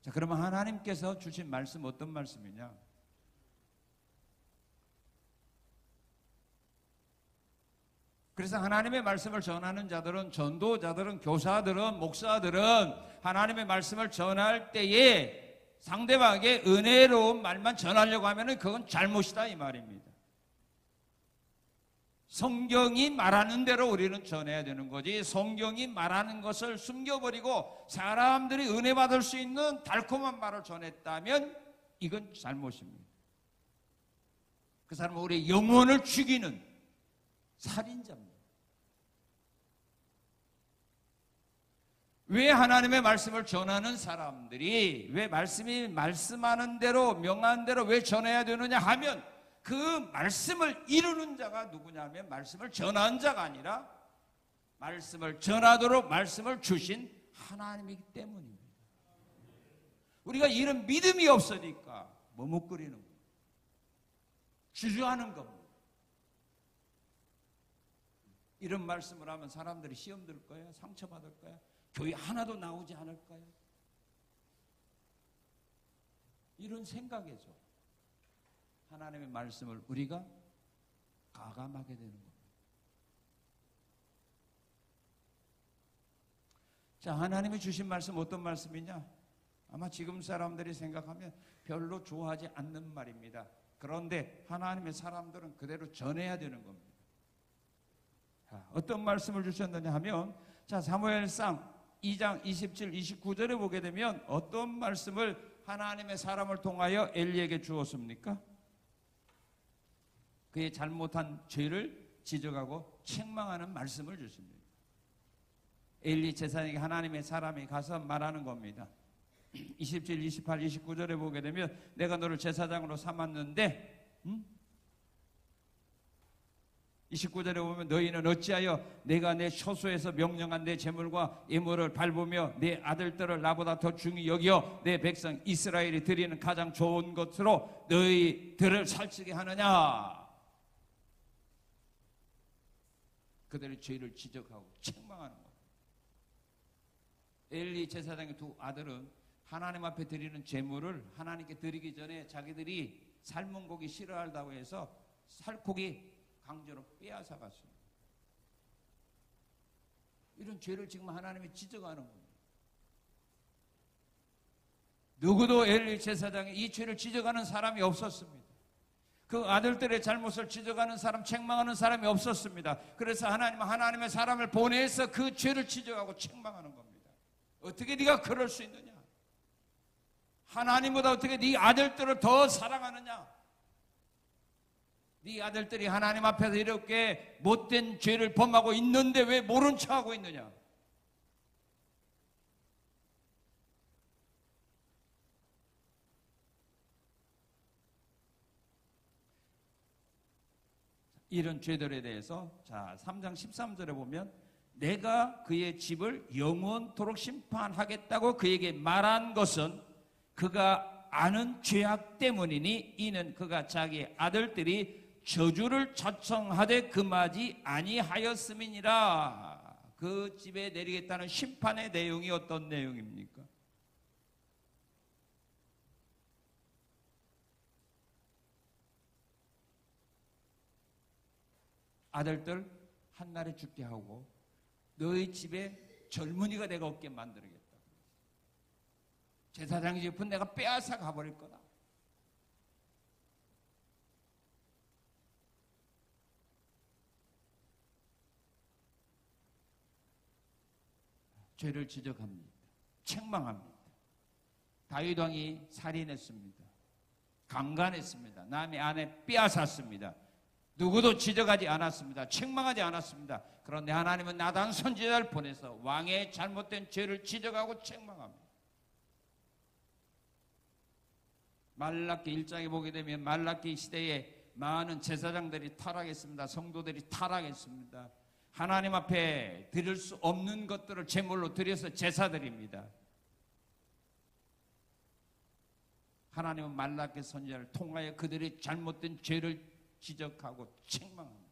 자, 그러면 하나님께서 주신 말씀 어떤 말씀이냐? 그래서 하나님의 말씀을 전하는 자들은, 전도자들은, 교사들은, 목사들은 하나님의 말씀을 전할 때에 상대방에게 은혜로운 말만 전하려고 하면 그건 잘못이다 이 말입니다. 성경이 말하는 대로 우리는 전해야 되는 거지, 성경이 말하는 것을 숨겨버리고 사람들이 은혜 받을 수 있는 달콤한 말을 전했다면 이건 잘못입니다. 그 사람은 우리의 영혼을 죽이는 살인자입니다. 왜 하나님의 말씀을 전하는 사람들이 왜 말씀이 말씀하는 대로 명한 대로 왜 전해야 되느냐 하면 그 말씀을 이루는 자가 누구냐면 말씀을 전하는 자가 아니라 말씀을 전하도록 말씀을 주신 하나님이기 때문입니다. 우리가 이런 믿음이 없으니까 머뭇거리는 거예요. 주저하는 겁니다. 이런 말씀을 하면 사람들이 시험 들 거야? 상처받을 거야? 교회 하나도 나오지 않을 거야? 이런 생각에서 하나님의 말씀을 우리가 가감하게 되는 겁니다. 자, 하나님이 주신 말씀 어떤 말씀이냐? 아마 지금 사람들이 생각하면 별로 좋아하지 않는 말입니다. 그런데 하나님의 사람들은 그대로 전해야 되는 겁니다. 자, 어떤 말씀을 주셨느냐 하면, 자, 사무엘상 2장 27, 29절에 보게 되면 어떤 말씀을 하나님의 사람을 통하여 엘리에게 주었습니까? 그의 잘못한 죄를 지적하고 책망하는 말씀을 주십니다. 엘리 제사장에게 하나님의 사람이 가서 말하는 겁니다. 27, 28, 29절에 보게 되면 내가 너를 제사장으로 삼았는데 29절에 보면 너희는 어찌하여 내가 내 처소에서 명령한 내 제물과 예물을 밟으며 내 아들들을 나보다 더 중히 여겨 내 백성 이스라엘이 드리는 가장 좋은 것으로 너희들을 살찌게 하느냐. 그들의 죄를 지적하고 책망하는 것. 엘리 제사장의 두 아들은 하나님 앞에 드리는 제물을 하나님께 드리기 전에 자기들이 삶은 고기 싫어한다고 해서 살코기 강제로 빼앗아 갔습니다. 이런 죄를 지금 하나님이 지적하는 겁니다. 누구도 엘리 제사장이 이 죄를 지적하는 사람이 없었습니다. 그 아들들의 잘못을 지적하는 사람, 책망하는 사람이 없었습니다. 그래서 하나님은 하나님의 사람을 보내서 그 죄를 지적하고 책망하는 겁니다. 어떻게 네가 그럴 수 있느냐? 하나님보다 어떻게 네 아들들을 더 사랑하느냐? 네 아들들이 하나님 앞에서 이렇게 못된 죄를 범하고 있는데 왜 모른 척하고 있느냐? 이런 죄들에 대해서 자 3장 13절에 보면 내가 그의 집을 영원토록 심판하겠다고 그에게 말한 것은 그가 아는 죄악 때문이니 이는 그가 자기 아들들이 저주를 자청하되 금하지 아니하였음이니라. 그 집에 내리겠다는 심판의 내용이 어떤 내용입니까? 아들들 한날에 죽게 하고 너희 집에 젊은이가 내가 없게 만들겠다. 제사장 집은 내가 빼앗아 가버릴 거다. 죄를 지적합니다. 책망합니다. 다윗 왕이 살인했습니다. 강간했습니다. 남의 아내 빼앗았습니다. 누구도 지적하지 않았습니다. 책망하지 않았습니다. 그런데 하나님은 나단 선지자를 보내서 왕의 잘못된 죄를 지적하고 책망합니다. 말라기 1장에 보게 되면 말라기 시대에 많은 제사장들이 타락했습니다. 성도들이 타락했습니다. 하나님 앞에 드릴 수 없는 것들을 제물로 드려서 제사드립니다. 하나님은 말라기 선지자를 통하여 그들의 잘못된 죄를 지적하고 책망합니다.